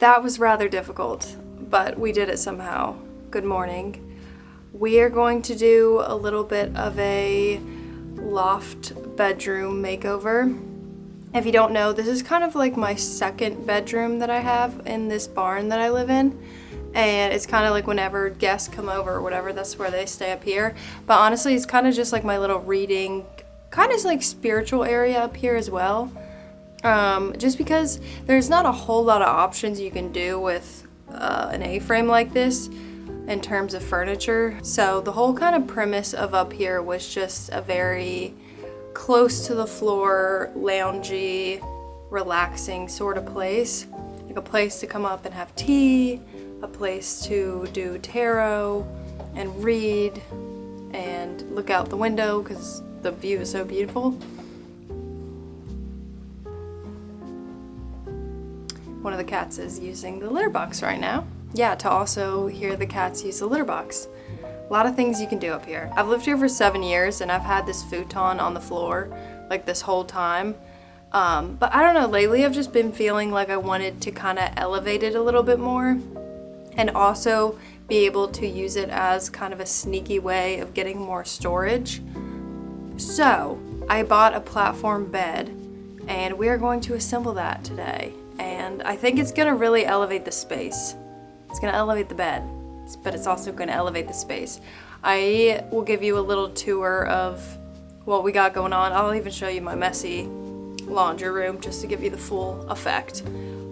That was rather difficult, but we did it somehow. Good morning. We are going to do a little bit of a loft bedroom makeover. If you don't know, this is kind of like my second bedroom that I have in this barn that I live in. And it's kind of like whenever guests come over or whatever, that's where they stay up here. But honestly, it's kind of just like my little reading, kind of like spiritual area up here as well. Just because there's not a whole lot of options you can do with an A-frame like this in terms of furniture. So the whole kind of premise of up here was just a very close to the floor, loungy, relaxing sort of place. Like a place to come up and have tea, a place to do tarot and read and look out the window because the view is so beautiful. One of the cats is using the litter box right now. Yeah, to also hear the cats use the litter box. A lot of things you can do up here. I've lived here for 7 years and I've had this futon on the floor like this whole time. But I don't know, lately I've just been feeling like I wanted to kind of elevate it a little bit more and also be able to use it as kind of a sneaky way of getting more storage. So I bought a platform bed and we are going to assemble that today. And I think it's gonna really elevate the space. It's gonna elevate the bed, but it's also gonna elevate the space. I will give you a little tour of what we got going on. I'll even show you my messy laundry room just to give you the full effect.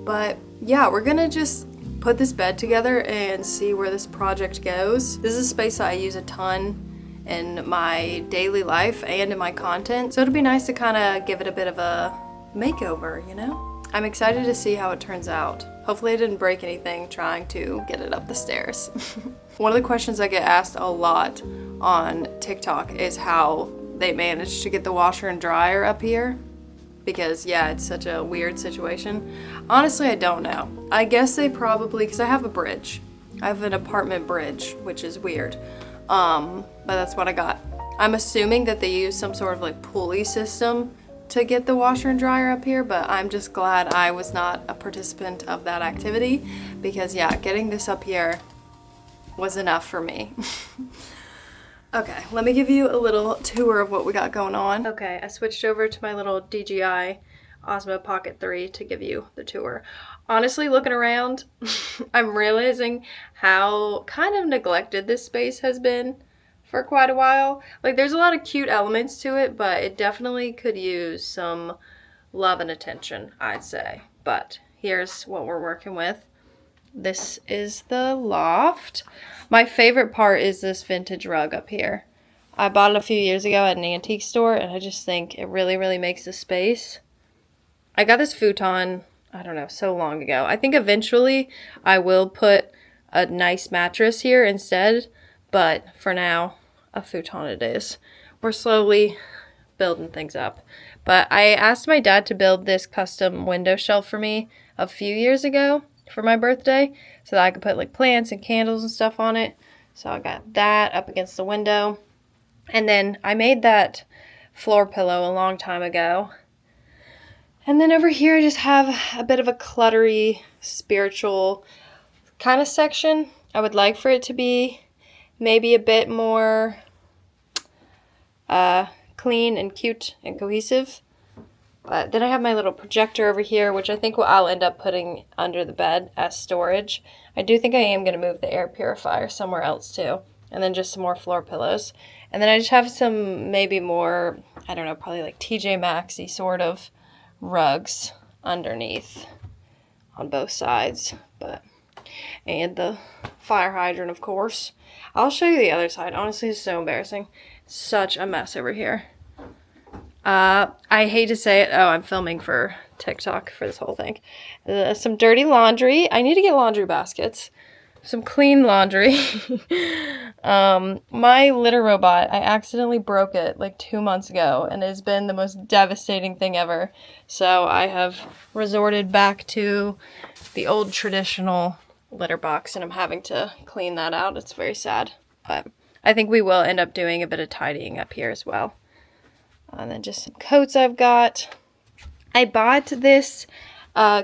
But yeah, we're gonna just put this bed together and see where this project goes. This is a space that I use a ton in my daily life and in my content, so it'll be nice to kind of give it a bit of a makeover, you know? I'm excited to see how it turns out. Hopefully I didn't break anything trying to get it up the stairs. One of the questions I get asked a lot on TikTok is how they managed to get the washer and dryer up here. Because yeah, it's such a weird situation. Honestly, I don't know. I guess they probably, because I have a bridge. I have an apartment bridge, which is weird. But that's what I got. I'm assuming that they use some sort of like pulley system to get the washer and dryer up here, but I'm just glad I was not a participant of that activity because yeah, getting this up here was enough for me. Okay, let me give you a little tour of what we got going on. Okay, I switched over to my little DJI Osmo Pocket 3 to give you the tour. Honestly, looking around, I'm realizing how kind of neglected this space has been for quite a while. Like, there's a lot of cute elements to it, but it definitely could use some love and attention, I'd say. But here's what we're working with. This is the loft. My favorite part is this vintage rug up here. I bought it a few years ago at an antique store, and I just think it really, really makes the space. I got this futon, I don't know, so long ago. I think eventually I will put a nice mattress here instead, but for now, a futon it is. We're slowly building things up. But I asked my dad to build this custom window shelf for me a few years ago for my birthday so that I could put like plants and candles and stuff on it. So I got that up against the window. And then I made that floor pillow a long time ago. And then over here I just have a bit of a cluttery spiritual kind of section. I would like for it to be maybe a bit more clean and cute and cohesive. But then I have my little projector over here, which I think I'll end up putting under the bed as storage. I do think I am going to move the air purifier somewhere else too. And then just some more floor pillows. And then I just have some maybe more, I don't know, probably like TJ Maxx-y sort of rugs underneath on both sides. And the fire hydrant, of course. I'll show you the other side. Honestly, it's so embarrassing. Such a mess over here. I hate to say it. Oh, I'm filming for TikTok for this whole thing. Some dirty laundry. I need to get laundry baskets. Some clean laundry. My litter robot, I accidentally broke it like 2 months ago, and it has been the most devastating thing ever. So I have resorted back to the old traditional litter box, and I'm having to clean that out. It's very sad. But I think we will end up doing a bit of tidying up here as well. And then just some coats I've got. I bought this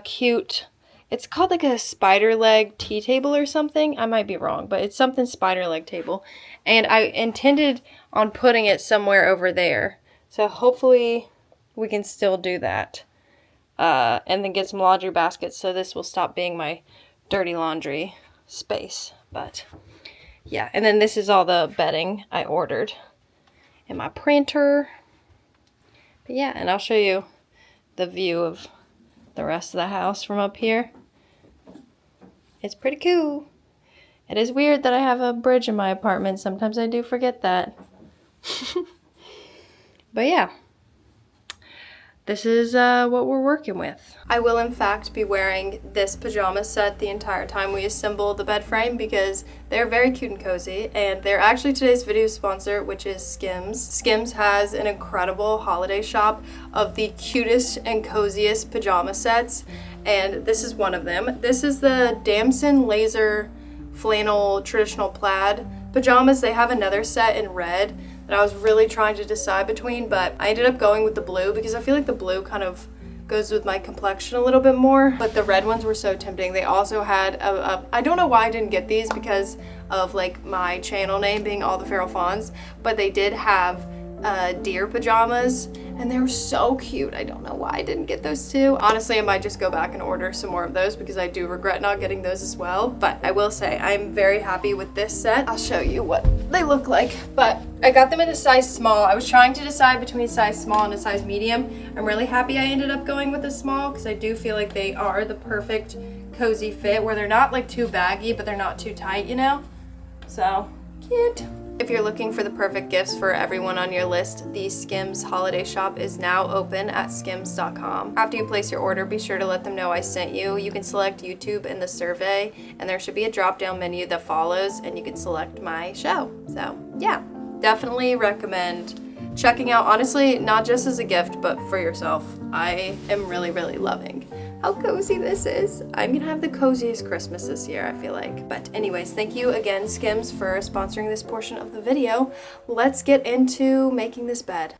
cute It's called like a spider leg tea table or something. I might be wrong, but it's something spider leg table. And I intended on putting it somewhere over there. So hopefully we can still do that. And then get some laundry baskets so this will stop being my dirty laundry space. But yeah, and then this is all the bedding I ordered. And my printer. But yeah, and I'll show you the view of the rest of the house from up here. It's pretty cool. It is weird that I have a bridge in my apartment. Sometimes I do forget that. But yeah, this is what we're working with. I will in fact be wearing this pajama set the entire time we assemble the bed frame because they're very cute and cozy, and they're actually today's video sponsor, which is Skims. Skims has an incredible holiday shop of the cutest and coziest pajama sets, and this is one of them. This is the Damson Laser Flannel Traditional Plaid pajamas. They have another set in red that I was really trying to decide between, but I ended up going with the blue because I feel like the blue kind of goes with my complexion a little bit more, but the red ones were so tempting. They also had I don't know why I didn't get these because of like my channel name being All the Feral Fawns, but they did have deer pajamas and they were so cute. I don't know why I didn't get those two. Honestly, I might just go back and order some more of those because I do regret not getting those as well. But I will say I'm very happy with this set. I'll show you what they look like, but I got them in a size small. I was trying to decide between a size small and a size medium. I'm really happy I ended up going with a small because I do feel like they are the perfect cozy fit where they're not like too baggy, but they're not too tight, you know? So cute. If you're looking for the perfect gifts for everyone on your list, the Skims Holiday Shop is now open at skims.com. After you place your order, be sure to let them know I sent you. You can select YouTube in the survey, and there should be a drop-down menu that follows, and you can select my show. So yeah, definitely recommend checking out, honestly, not just as a gift, but for yourself. I am really, really loving how cozy this is. I'm gonna have the coziest Christmas this year, I feel like. But anyways, thank you again, Skims, for sponsoring this portion of the video. Let's get into making this bed.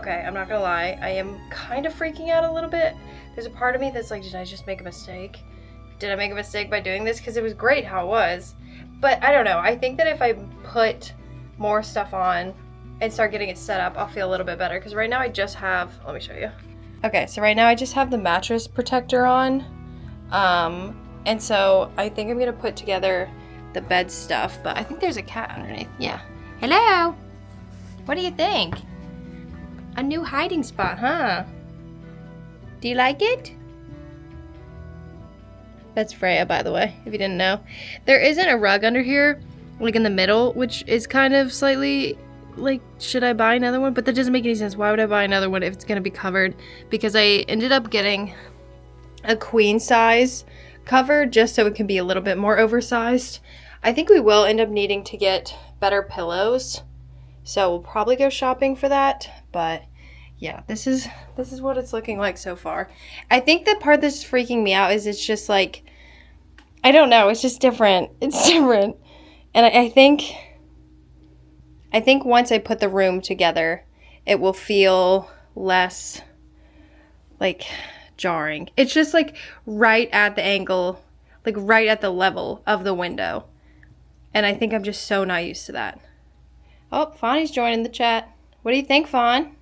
okay, I'm not gonna lie, I am kind of freaking out a little bit. There's a part of me that's like, did I just make a mistake? Did I make a mistake by doing this? Because it was great how it was. But I don't know, I think that if I put more stuff on and start getting it set up, I'll feel a little bit better. Because right now I just have, let me show you. Okay, so right now I just have the mattress protector on. And so I think I'm gonna put together the bed stuff, but I think there's a cat underneath. Yeah. Hello? What do you think? A new hiding spot, huh? Do you like it? That's Freya, by the way, if you didn't know. There isn't a rug under here, like in the middle, which is kind of slightly like, should I buy another one? But that doesn't make any sense. Why would I buy another one if it's gonna be covered? Because I ended up getting a queen size cover just so it can be a little bit more oversized. I think we will end up needing to get better pillows, so we'll probably go shopping for that. But yeah, this is what it's looking like so far. I think the part that's freaking me out is it's just like, I don't know, it's just different. It's different. And I think once I put the room together, it will feel less like jarring. It's just like right at the angle, like right at the level of the window. And I think I'm just so not used to that. Oh, Fawny's joining the chat. What do you think, Fawn?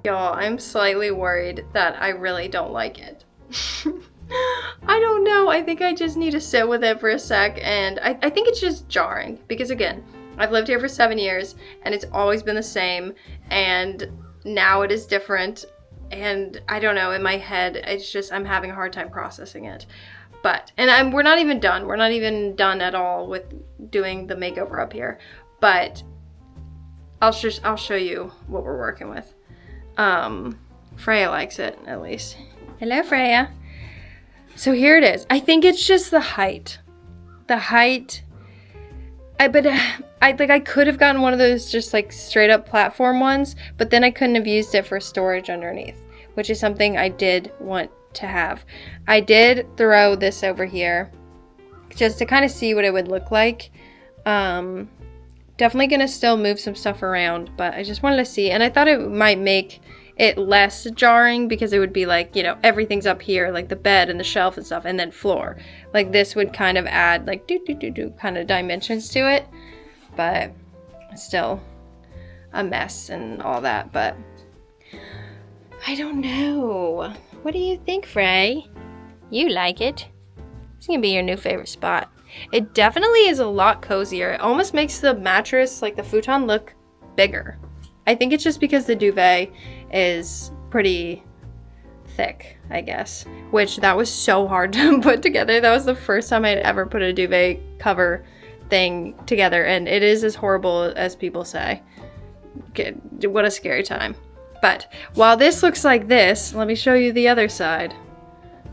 Y'all, I'm slightly worried that I really don't like it. I don't know. I think I just need to sit with it for a sec, and I think it's just jarring because, again, I've lived here for 7 years and it's always been the same, and now it is different, and I don't know, in my head it's just, I'm having a hard time processing it. But, and we're not even done. We're not even done at all with doing the makeover up here, but I'll show you what we're working with. Freya likes it, at least. Hello, Freya. So here it is. I think it's just the height. The height. I could have gotten one of those just like straight up platform ones, but then I couldn't have used it for storage underneath, which is something I did want to have. I did throw this over here just to kind of see what it would look like. Definitely gonna still move some stuff around, but I just wanted to see, and I thought it might make it less jarring because it would be like, you know, everything's up here, like the bed and the shelf and stuff, and then floor. Like this would kind of add like kind of dimensions to it, but it's still a mess and all that. But I don't know. What do you think, Frey? You like it? It's gonna be your new favorite spot. It definitely is a lot cozier. It almost makes the mattress, like the futon, look bigger. I think it's just because the duvet is pretty thick, I guess. Which, that was so hard to put together. That was the first time I'd ever put a duvet cover thing together, and it is as horrible as people say. What a scary time. But while this looks like this, let me show you the other side.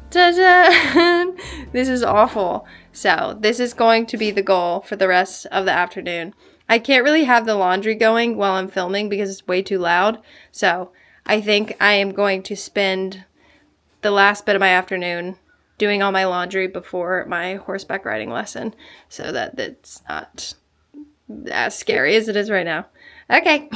Ta-da! This is awful. So this is going to be the goal for the rest of the afternoon. I can't really have the laundry going while I'm filming because it's way too loud. So I think I am going to spend the last bit of my afternoon doing all my laundry before my horseback riding lesson, so that it's not as scary as it is right now. Okay.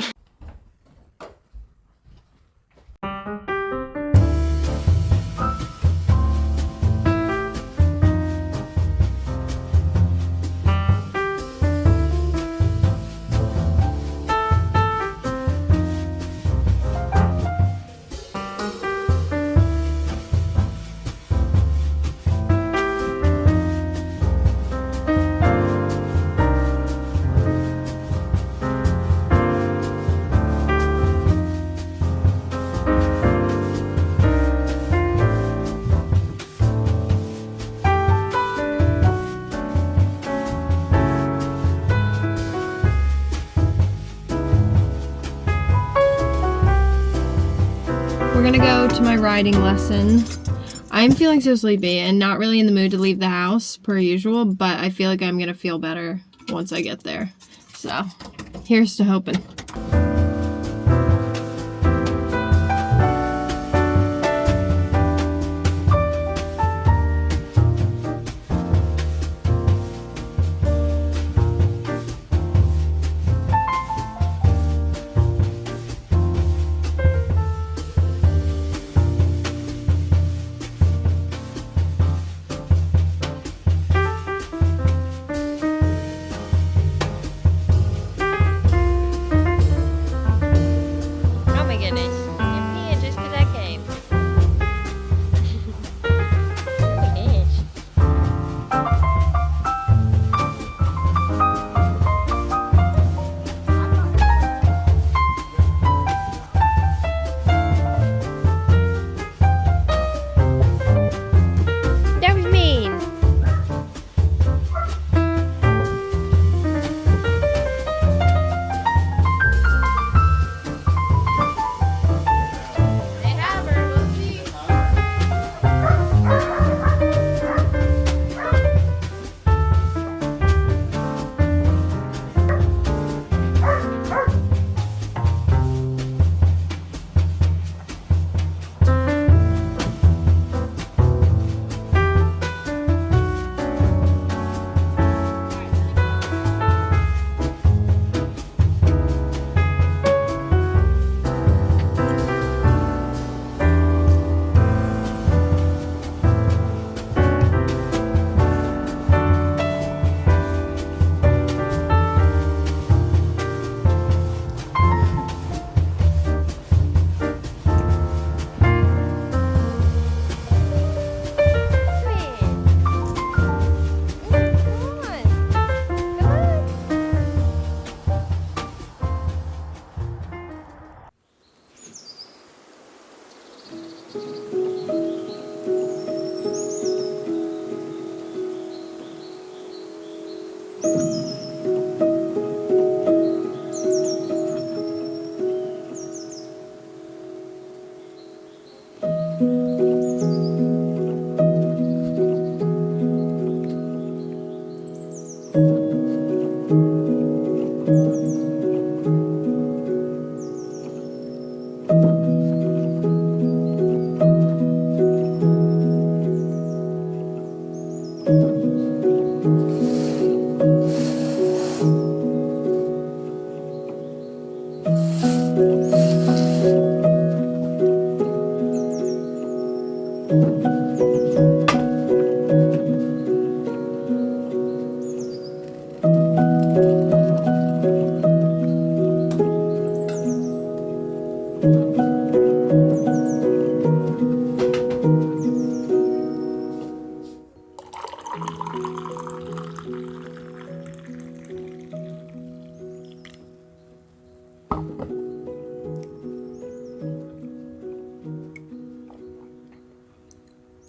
to my riding lesson. I'm feeling so sleepy and not really in the mood to leave the house per usual, but I feel like I'm gonna feel better once I get there. So, here's to hoping.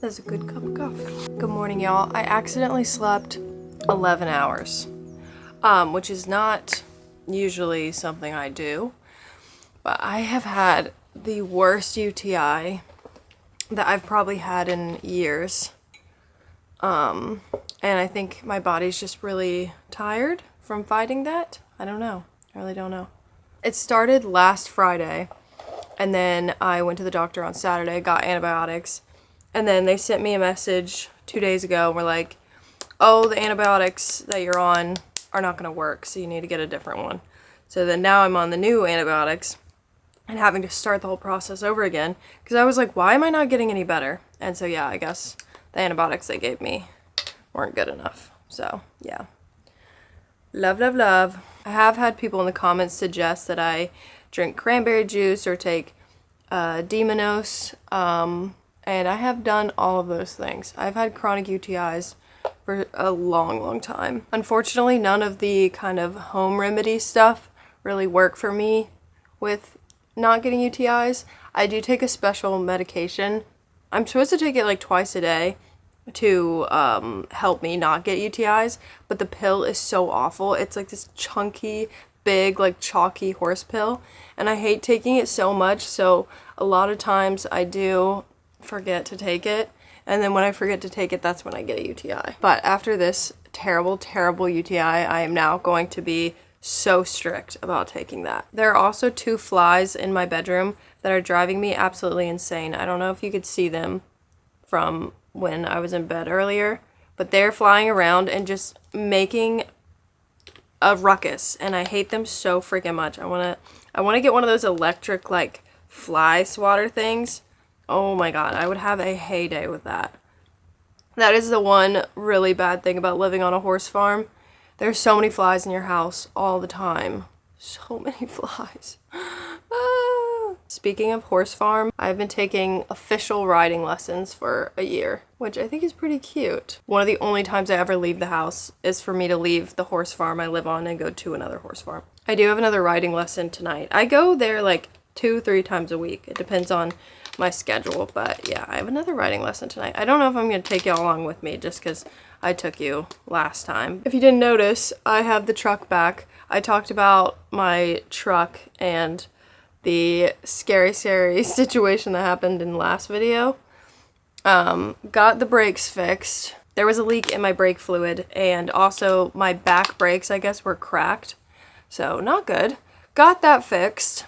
That's a good cup of coffee. Good morning, y'all. I accidentally slept 11 hours, which is not usually something I do, but I have had the worst UTI that I've probably had in years. And I think my body's just really tired from fighting that. I don't know. I really don't know. It started last Friday, and then I went to the doctor on Saturday, got antibiotics, and then they sent me a message 2 days ago and were like, oh, the antibiotics that you're on are not going to work, so you need to get a different one. So then now I'm on the new antibiotics and having to start the whole process over again because I was like, why am I not getting any better? And so yeah, I guess the antibiotics they gave me weren't good enough. So yeah. Love, love, love. I have had people in the comments suggest that I drink cranberry juice or take Demonos, and I have done all of those things. I've had chronic UTIs for a long, long time. Unfortunately, none of the kind of home remedy stuff really work for me with not getting UTIs. I do take a special medication. I'm supposed to take it like twice a day to help me not get UTIs, but the pill is so awful. It's like this chunky, big like chalky horse pill, and I hate taking it so much, so a lot of times I do forget to take it, and then when I forget to take it, that's when I get a UTI. But after this terrible UTI, I am now going to be so strict about taking that. There are also 2 flies in my bedroom that are driving me absolutely insane. I don't know if you could see them from when I was in bed earlier, but they're flying around and just making a ruckus, and I hate them so freaking much. I want to get one of those electric like fly swatter things. Oh my god, I would have a heyday with that. That is the one really bad thing about living on a horse farm. There's so many flies in your house all the time. So many flies. Ah. Speaking of horse farm, I've been taking official riding lessons for a year, which I think is pretty cute. One of the only times I ever leave the house is for me to leave the horse farm I live on and go to another horse farm. I do have another riding lesson tonight. I go there like 2-3 times a week. It depends on my schedule, but yeah, I have another riding lesson tonight. I don't know if I'm going to take y'all along with me just because I took you last time. If you didn't notice, I have the truck back. I talked about my truck and the scary situation that happened in the last video. Got the brakes fixed. There was a leak in my brake fluid, and also my back brakes, I guess, were cracked. So not good. Got that fixed.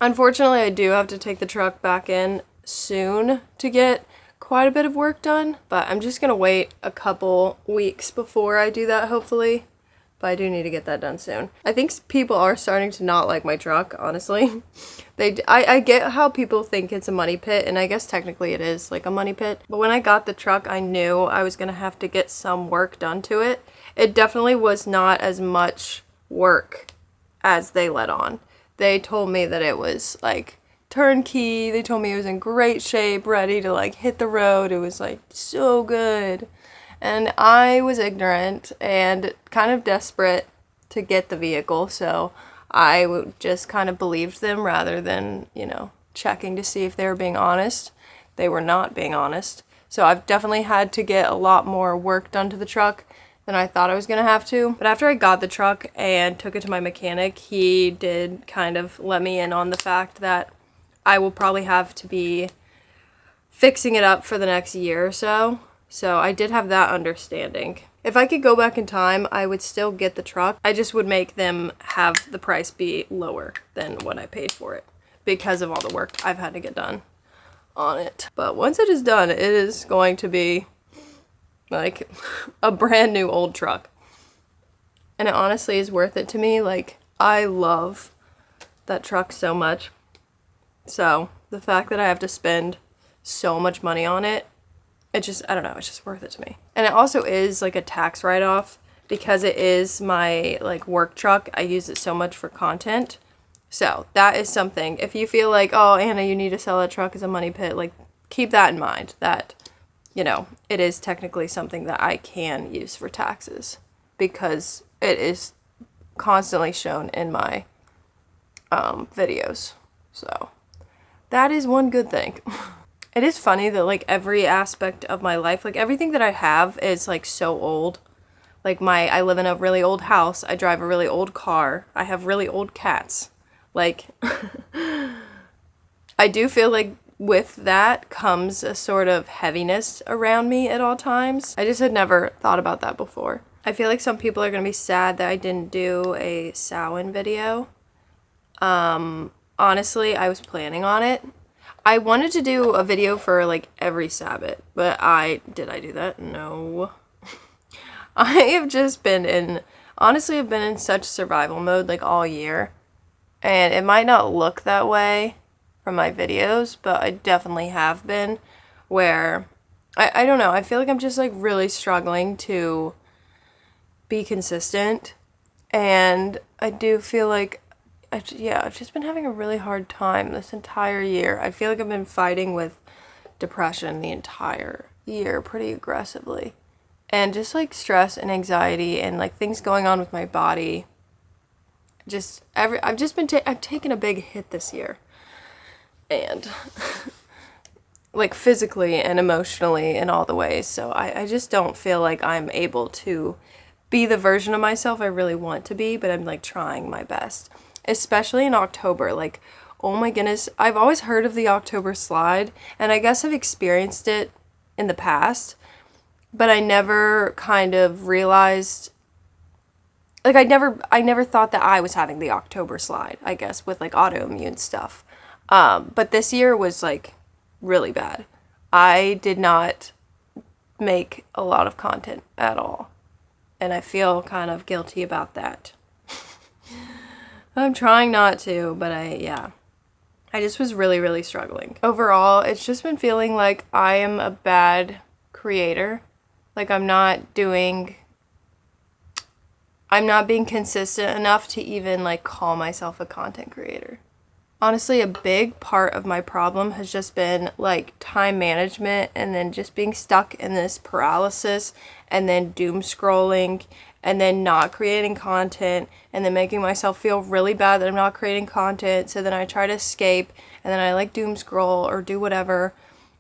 Unfortunately, I do have to take the truck back in soon to get quite a bit of work done, but I'm just gonna wait a couple weeks before I do that, hopefully. But I do need to get that done soon. I think people are starting to not like my truck, honestly. I get how people think it's a money pit, and I guess technically it is like a money pit. But when I got the truck, I knew I was gonna have to get some work done to it. It definitely was not as much work as they let on. They told me that it was like turnkey. They told me it was in great shape, ready to like hit the road. It was like so good. And I was ignorant and kind of desperate to get the vehicle, so I just kind of believed them rather than, you know, checking to see if they were being honest. They were not being honest. So I've definitely had to get a lot more work done to the truck than I thought I was gonna have to. But after I got the truck and took it to my mechanic, he did kind of let me in on the fact that I will probably have to be fixing it up for the next year or so. So I did have that understanding. If I could go back in time, I would still get the truck. I just would make them have the price be lower than what I paid for it because of all the work I've had to get done on it. But once it is done, it is going to be like a brand new old truck. And it honestly is worth it to me. Like, I love that truck so much. So the fact that I have to spend so much money on it, it just, I don't know, it's just worth it to me. And it also is like a tax write-off because it is my like work truck. I use it so much for content. So that is something. If you feel like, oh, Anna, you need to sell that truck as a money pit, like keep that in mind that, you know, it is technically something that I can use for taxes because it is constantly shown in my videos. So that is one good thing. It is funny that like every aspect of my life, like everything that I have is like so old. Like I live in a really old house. I drive a really old car. I have really old cats. Like I do feel like with that comes a sort of heaviness around me at all times. I just had never thought about that before. I feel like some people are going to be sad that I didn't do a Samhain video. Honestly, I was planning on it. I wanted to do a video for like every Sabbath, but did I do that? No. I have just been in, honestly, I've been in such survival mode like all year, and it might not look that way from my videos, but I definitely have been, where, I don't know, I feel like I'm just like really struggling to be consistent, and I do feel like I've just been having a really hard time this entire year. I feel like I've been fighting with depression the entire year pretty aggressively. And just like stress and anxiety and like things going on with my body. I've taken a big hit this year. And like physically and emotionally in all the ways. So I just don't feel like I'm able to be the version of myself I really want to be, but I'm like trying my best. Especially in October, like, oh my goodness, I've always heard of the October slide, and I guess I've experienced it in the past, but I never kind of realized, like, I never thought that I was having the October slide, I guess, with like autoimmune stuff. But this year was like really bad. I did not make a lot of content at all, and I feel kind of guilty about that. I'm trying not to, but I just was really, really struggling. Overall, it's just been feeling like I am a bad creator. Like I'm not being consistent enough to even like call myself a content creator. Honestly, a big part of my problem has just been like time management, and then just being stuck in this paralysis, and then doom scrolling, and then not creating content, and then making myself feel really bad that I'm not creating content. So then I try to escape, and then I like doom scroll or do whatever.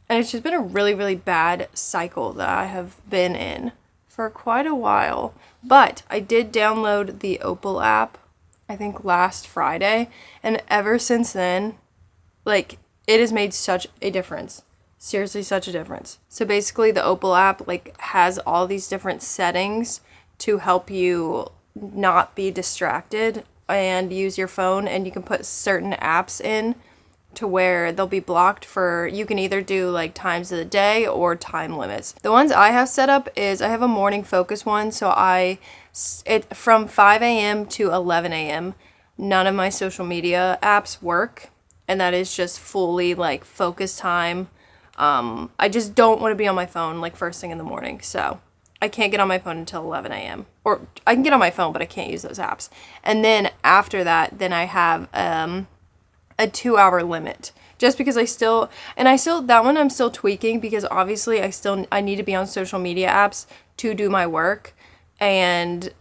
And it's just been a really, really bad cycle that I have been in for quite a while. But I did download the Opal app, I think last Friday, and ever since then, like, it has made such a difference. Seriously, such a difference. So basically the Opal app like has all these different settings to help you not be distracted and use your phone, and you can put certain apps in to where they'll be blocked for, you can either do like times of the day or time limits. The ones I have set up is I have a morning focus one, so from 5 a.m. to 11 a.m. none of my social media apps work, and that is just fully like focus time. I just don't want to be on my phone like first thing in the morning, so I can't get on my phone until 11 a.m. Or I can get on my phone, but I can't use those apps. And then after that, then I have a 2-hour limit, just because that one I'm still tweaking, because obviously I need to be on social media apps to do my work and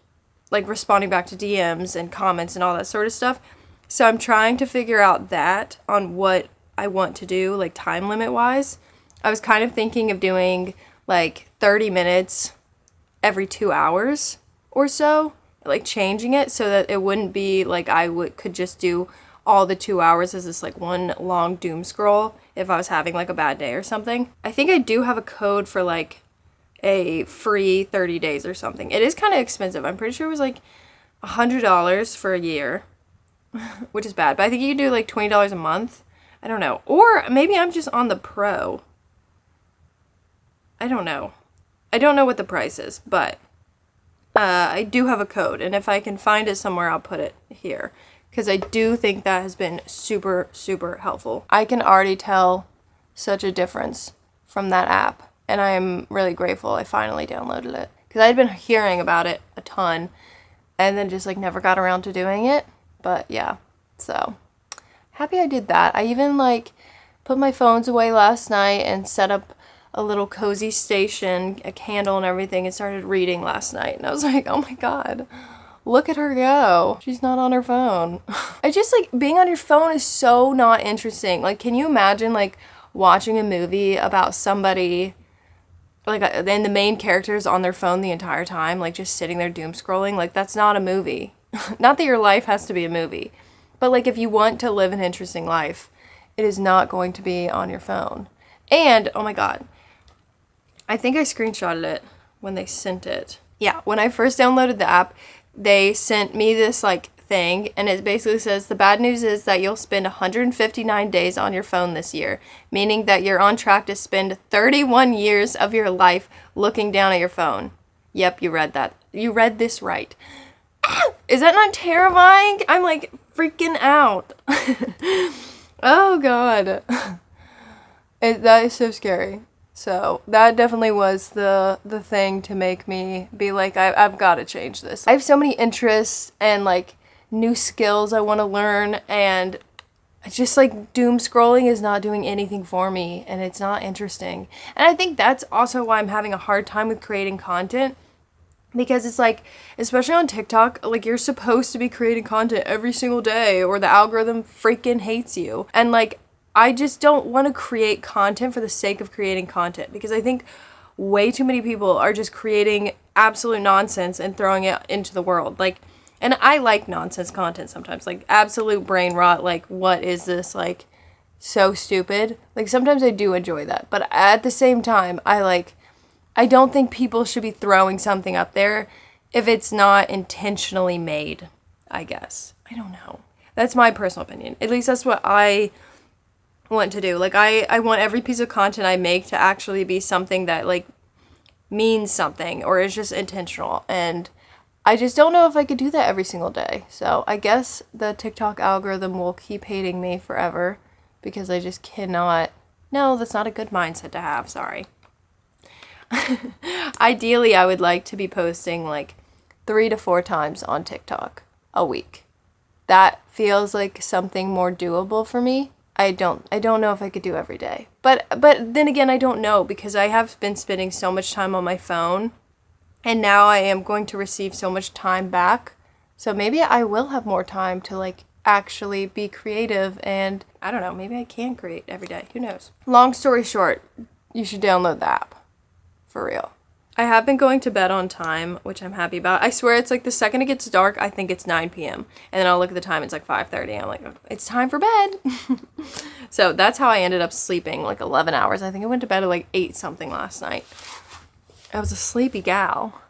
like responding back to DMs and comments and all that sort of stuff. So I'm trying to figure out that on what I want to do, like time limit wise. I was kind of thinking of doing like 30 minutes every 2 hours or so, like changing it so that it wouldn't be like could just do all the 2 hours as this like one long doom scroll if I was having like a bad day or something. I think I do have a code for like a free 30 days or something. It is kind of expensive. I'm pretty sure it was like $100 for a year, which is bad, but I think you can do like $20 a month. I don't know. Or maybe I'm just on the pro. I don't know. I don't know what the price is, but I do have a code, and if I can find it somewhere, I'll put it here, because I do think that has been super, super helpful. I can already tell such a difference from that app, and I am really grateful I finally downloaded it, because I'd been hearing about it a ton, and then just like never got around to doing it. But yeah, so happy I did that. I even like put my phones away last night and set up a little cozy station, a candle and everything, and started reading last night. And I was like, oh my god, look at her go. She's not on her phone. I just like, being on your phone is so not interesting. Like, can you imagine like watching a movie about somebody, like, and the main character's on their phone the entire time, like just sitting there doom scrolling? Like, that's not a movie. Not that your life has to be a movie, but like if you want to live an interesting life, it is not going to be on your phone. And oh my god, I think I screenshotted it when they sent it. Yeah, when I first downloaded the app, they sent me this like thing, and it basically says the bad news is that you'll spend 159 days on your phone this year, meaning that you're on track to spend 31 years of your life looking down at your phone. Yep, you read that. You read this right. Is that not terrifying? I'm like freaking out. Oh god. That is so scary. So that definitely was the thing to make me be like, I've got to change this. I have so many interests and like new skills I want to learn, and just like doom scrolling is not doing anything for me, and it's not interesting. And I think that's also why I'm having a hard time with creating content, because it's like, especially on TikTok, like you're supposed to be creating content every single day or the algorithm freaking hates you. And like, I just don't want to create content for the sake of creating content, because I think way too many people are just creating absolute nonsense and throwing it into the world. Like, and I like nonsense content sometimes, like absolute brain rot, like what is this, like so stupid. Like sometimes I do enjoy that, but at the same time I don't think people should be throwing something up there if it's not intentionally made, I guess. I don't know. That's my personal opinion. At least that's what I want to do. Like I want every piece of content I make to actually be something that like means something or is just intentional, and I just don't know if I could do that every single day. So I guess the TikTok algorithm will keep hating me forever because I just cannot. No, that's not a good mindset to have. Sorry. Ideally, I would like to be posting like 3 to 4 times on TikTok a week. That feels like something more doable for me. I don't know if I could do every day. But then again, I don't know because I have been spending so much time on my phone. And now I am going to receive so much time back. So maybe I will have more time to like actually be creative, and I don't know, maybe I can create every day. Who knows? Long story short, you should download the app. For real. I have been going to bed on time, which I'm happy about. I swear it's like the second it gets dark, I think it's 9 p.m. And then I'll look at the time, it's like 5:30. I'm like, oh, it's time for bed. So that's how I ended up sleeping like 11 hours. I think I went to bed at like 8 something last night. I was a sleepy gal.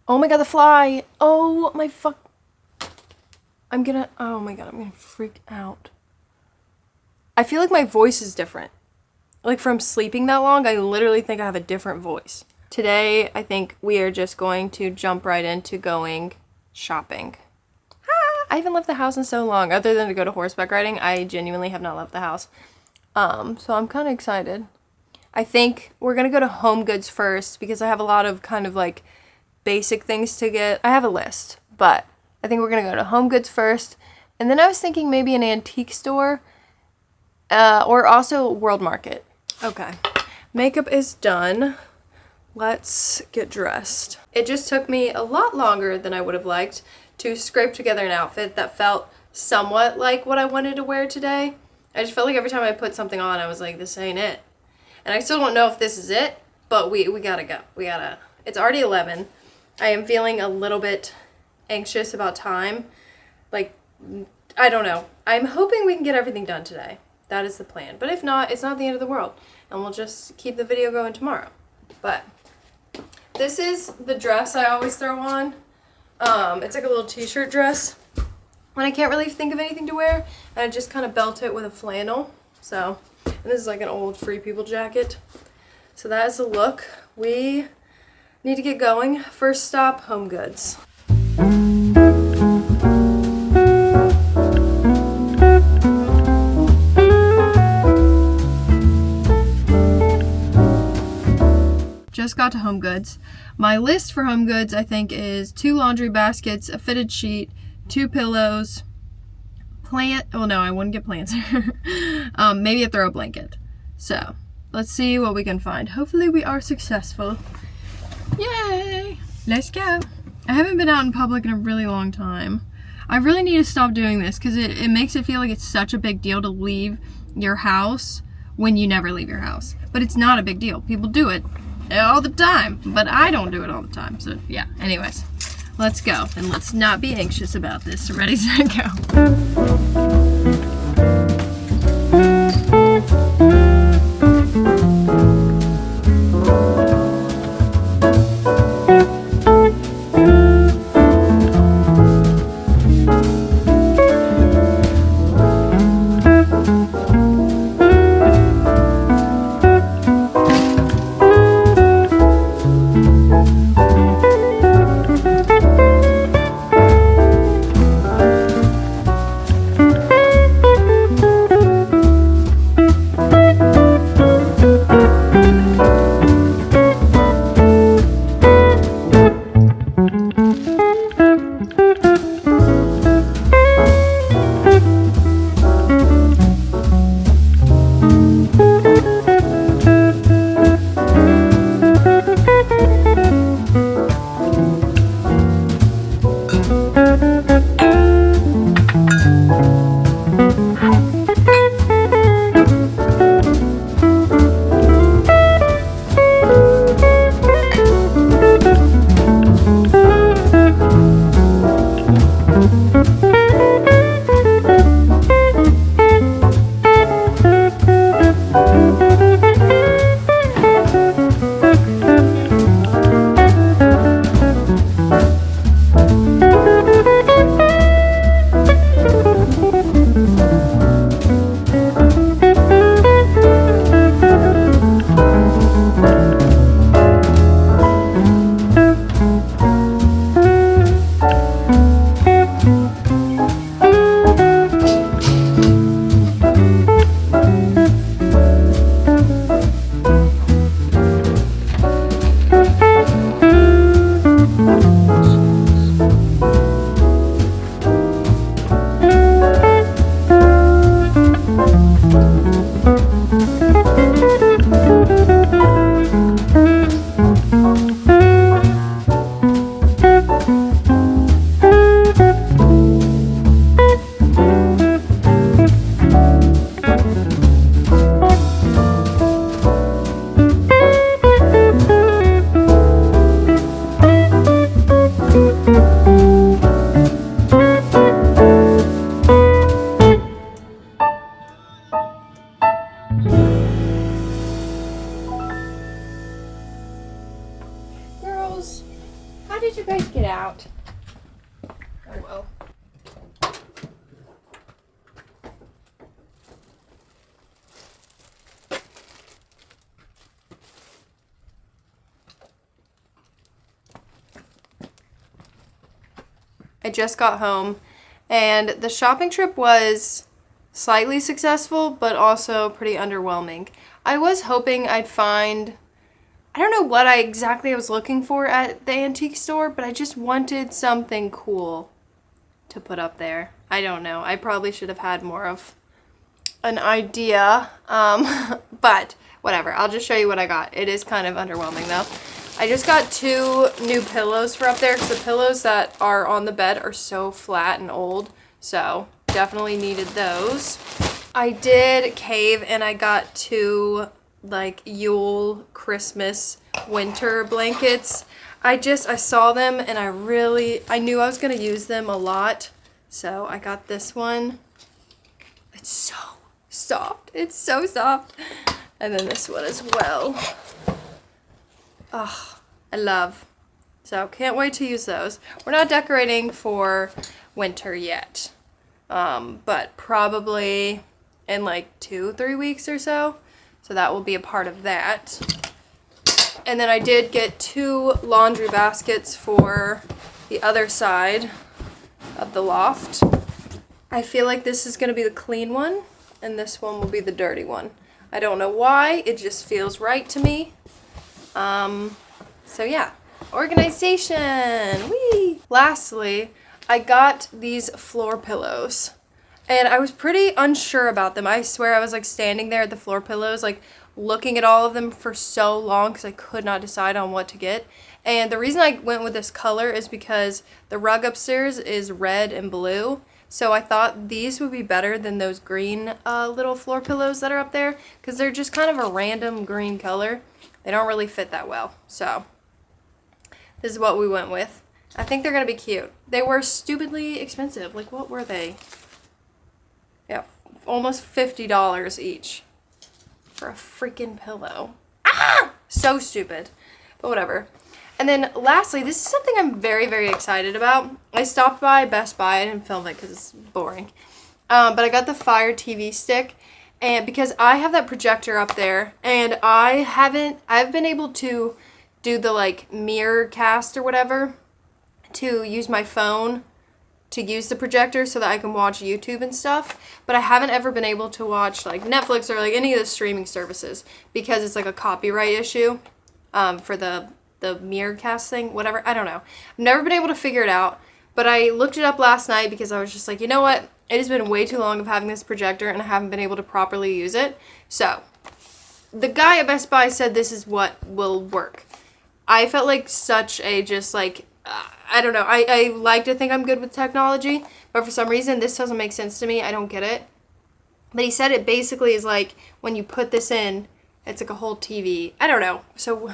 Oh my god, the fly. Oh my fuck. Oh my god, I'm gonna freak out. I feel like my voice is different. Like from sleeping that long, I literally think I have a different voice. Today, I think we are just going to jump right into going shopping. I haven't left the house in so long. Other than to go to horseback riding, I genuinely have not left the house. So I'm kind of excited. I think we're going to go to Home Goods first because I have a lot of kind of like basic things to get. I have a list, but I think we're going to go to Home Goods first. And then I was thinking maybe an antique store or also World Market. Okay, makeup is done. Let's get dressed. It just took me a lot longer than I would have liked to scrape together an outfit that felt somewhat like what I wanted to wear today. I just felt like every time I put something on, I was like, this ain't it. And I still don't know if this is it, but we gotta go. It's already 11. I am feeling a little bit anxious about time. Like, I don't know. I'm hoping we can get everything done today. That is the plan. But if not, it's not the end of the world. And we'll just keep the video going tomorrow. But this is the dress I always throw on. It's like a little t-shirt dress when I can't really think of anything to wear. And I just kind of belt it with a flannel. So, and this is like an old Free People jacket. So that is the look. We need to get going. First stop, Home Goods. Just got to Home Goods. My list for Home Goods, I think, is 2 laundry baskets, a fitted sheet, 2 pillows, oh no, I wouldn't get plants. Maybe a throw blanket. So, let's see what we can find. Hopefully we are successful. Yay! Let's go. I haven't been out in public in a really long time. I really need to stop doing this because it makes it feel like it's such a big deal to leave your house when you never leave your house. But it's not a big deal. People do it all the time, but I don't do it all the time. So yeah, anyways, let's go and let's not be anxious about this. Ready, set, go. Girls, how did you guys get out? Oh well. I just got home and the shopping trip was slightly successful but also pretty underwhelming. I was hoping I'd find, I don't know what exactly I was looking for at the antique store, but I just wanted something cool to put up there. I don't know. I probably should have had more of an idea, but whatever. I'll just show you what I got. It is kind of underwhelming though. I just got 2 new pillows for up there because the pillows that are on the bed are so flat and old, so definitely needed those. I did cave and I got 2 like Yule, Christmas, winter blankets. I saw them and I knew I was gonna use them a lot, so I got this one. It's so soft. It's so soft. And then this one as well. Oh, I love. So can't wait to use those. We're not decorating for winter yet, but probably in like 2-3 weeks or so. So that will be a part of that. And then I did get 2 laundry baskets for the other side of the loft. I feel like this is going to be the clean one and this one will be the dirty one. I don't know why, it just feels right to me. So yeah, organization, whee! Lastly, I got these floor pillows and I was pretty unsure about them. I swear I was like standing there at the floor pillows, like looking at all of them for so long because I could not decide on what to get. And the reason I went with this color is because the rug upstairs is red and blue. So I thought these would be better than those green little floor pillows that are up there because they're just kind of a random green color. They don't really fit that well. So this is what we went with. I think they're going to be cute. They were stupidly expensive. Like, what were they? Yeah, almost $50 each for a freaking pillow. Ah! So stupid. But whatever. And then lastly, this is something I'm very, very excited about. I stopped by Best Buy. I didn't film it because it's boring. But I got the Fire TV stick. And because I have that projector up there and I've been able to do the like mirror cast or whatever to use my phone to use the projector so that I can watch YouTube and stuff, but I haven't ever been able to watch like Netflix or like any of the streaming services because it's like a copyright issue for the mirror cast thing, whatever. I don't know. I've never been able to figure it out, but I looked it up last night because I was just like, you know what? It has been way too long of having this projector and I haven't been able to properly use it. So the guy at Best Buy said this is what will work. I felt like such a just like, I don't know. I like to think I'm good with technology, but for some reason this doesn't make sense to me. I don't get it. But he said it basically is like when you put this in, it's like a whole TV. I don't know. So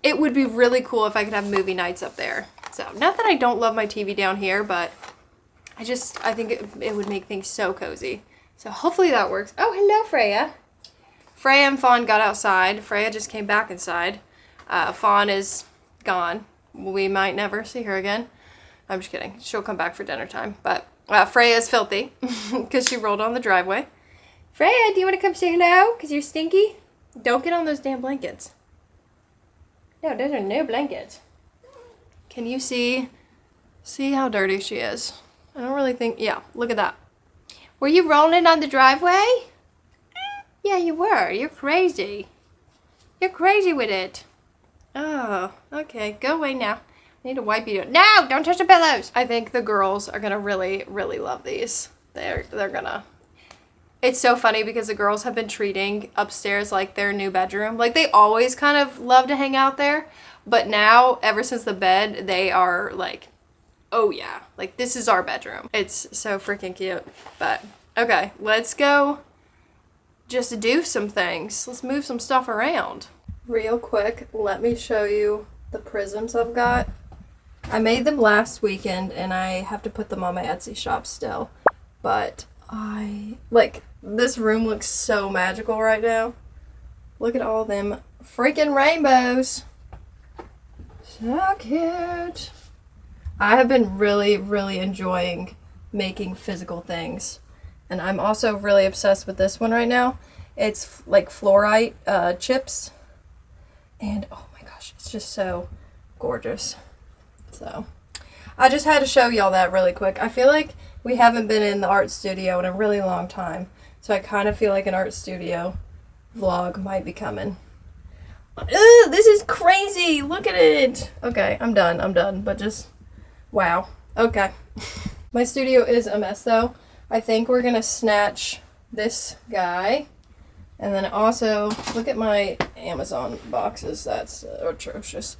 it would be really cool if I could have movie nights up there. So not that I don't love my TV down here, but I think it would make things so cozy. So hopefully that works. Oh, hello, Freya. Freya and Fawn got outside. Freya just came back inside. Fawn is gone. We might never see her again. I'm just kidding. She'll come back for dinner time. But Freya is filthy because she rolled on the driveway. Freya, do you want to come say hello? Because you're stinky? Don't get on those damn blankets. No, those are no blankets. Can you see how dirty she is? I don't really think, yeah, look at that. Were you rolling on the driveway? Yeah, you were. You're crazy. You're crazy with it. Oh, okay. Go away now. I need to wipe you. No, don't touch the pillows. I think the girls are gonna really, really love these. They're gonna. It's so funny because the girls have been treating upstairs like their new bedroom. Like, they always kind of love to hang out there, but now, ever since the bed, they are like, oh yeah, like, this is our bedroom. It's so freaking cute. But okay, let's go just do some things. Let's move some stuff around. Real quick, let me show you the prisms I've got. I made them last weekend and I have to put them on my Etsy shop still. But this room looks so magical right now. Look at all them freaking rainbows. So cute. I have been really, really enjoying making physical things. And I'm also really obsessed with this one right now. It's like fluorite chips. And oh my gosh, it's just so gorgeous. So I just had to show y'all that really quick. I feel like we haven't been in the art studio in a really long time. So I kind of feel like an art studio vlog might be coming. Ugh, this is crazy. Look at it. Okay, I'm done. But just, wow. Okay. My studio is a mess though. I think we're going to snatch this guy. And then also, look at my Amazon boxes. That's atrocious.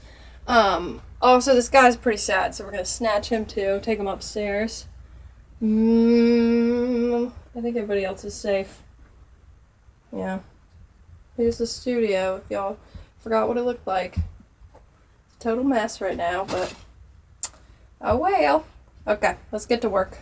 Also, this guy's pretty sad, so we're going to snatch him too. Take him upstairs. I think everybody else is safe. Yeah. Here's the studio, if y'all forgot what it looked like. It's a total mess right now, but oh well. Okay, let's get to work.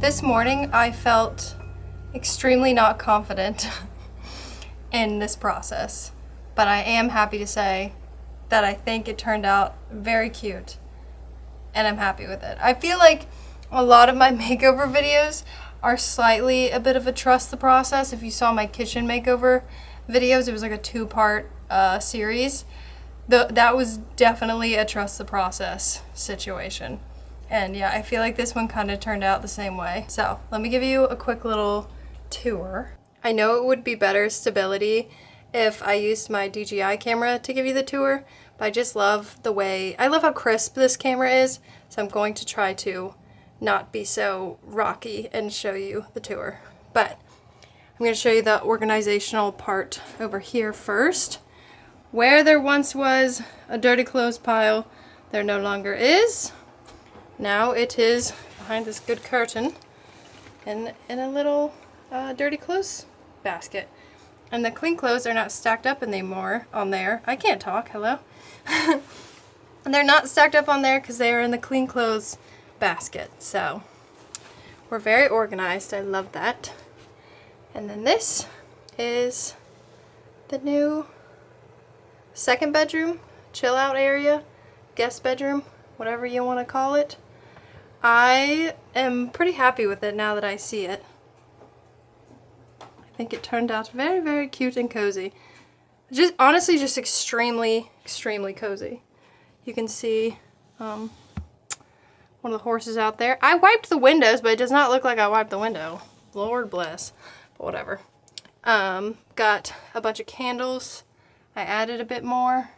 This morning I felt extremely not confident in this process, but I am happy to say that I think it turned out very cute and I'm happy with it. I feel like a lot of my makeover videos are slightly a bit of a trust the process. If you saw my kitchen makeover videos, it was like a 2-part series. That was definitely a trust the process situation. And yeah, I feel like this one kind of turned out the same way. So let me give you a quick little tour. I know it would be better stability if I used my DJI camera to give you the tour, but I just love I love how crisp this camera is, so I'm going to try to not be so rocky and show you the tour. But I'm going to show you the organizational part over here first. Where there once was a dirty clothes pile, there no longer is. Now it is behind this good curtain in a little dirty clothes basket. And the clean clothes are not stacked up anymore on there. I can't talk, hello. And they're not stacked up on there because they are in the clean clothes basket. So we're very organized. I love that. And then this is the new second bedroom, chill out area, guest bedroom, whatever you want to call it. I am pretty happy with it now that I see it. I think it turned out very, very cute and cozy. Just honestly, just extremely, extremely cozy. You can see one of the horses out there. I wiped the windows, but it does not look like I wiped the window. Lord bless, but whatever. Got a bunch of candles. I added a bit more,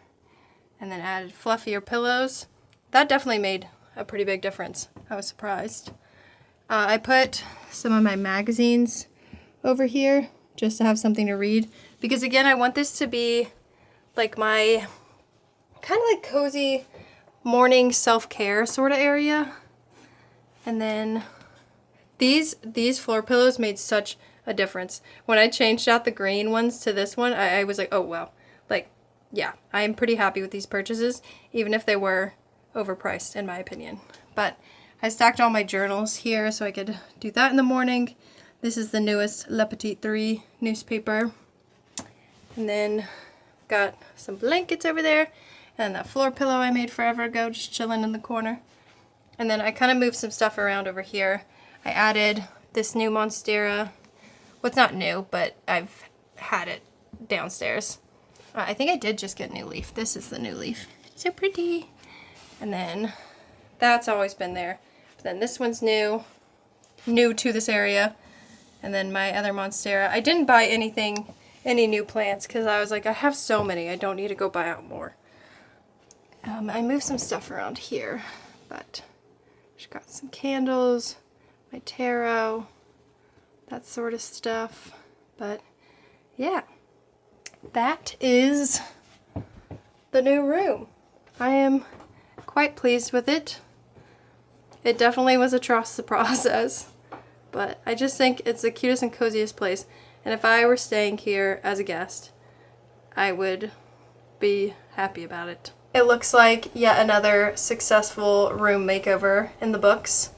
and then added fluffier pillows. That definitely made a pretty big difference. I was surprised. I put some of my magazines over here just to have something to read, because again, I want this to be like my kind of like cozy morning self-care sort of area. And then these floor pillows made such a difference. When I changed out the green ones to this one, I was like, oh wow, like yeah, I am pretty happy with these purchases, even if they were overpriced in my opinion. But I stacked all my journals here so I could do that in the morning. This is the newest Le Petit 3 newspaper. And then got some blankets over there, and that floor pillow I made forever ago, just chilling in the corner. And then I kind of moved some stuff around over here. I added this new Monstera. Well, it's not new, but I've had it downstairs. I think I did just get a new leaf. This is the new leaf. So pretty. And then that's always been there. But then this one's new to this area. And then my other Monstera. I didn't buy any new plants because I was like, I have so many, I don't need to go buy out more. I moved some stuff around here, but just got some candles, my tarot, that sort of stuff. But yeah, that is the new room. I am quite pleased with it. It definitely was a trust the process, but I just think it's the cutest and coziest place. And if I were staying here as a guest, I would be happy about it. It looks like yet another successful room makeover in the books.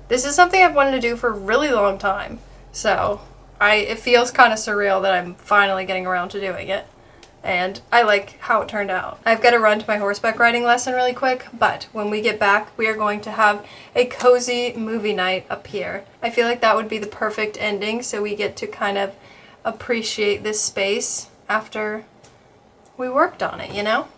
This is something I've wanted to do for a really long time, so it feels kind of surreal that I'm finally getting around to doing it. And I like how it turned out. I've got to run to my horseback riding lesson really quick, but when we get back, we are going to have a cozy movie night up here. I feel like that would be the perfect ending, so we get to kind of appreciate this space after we worked on it, you know?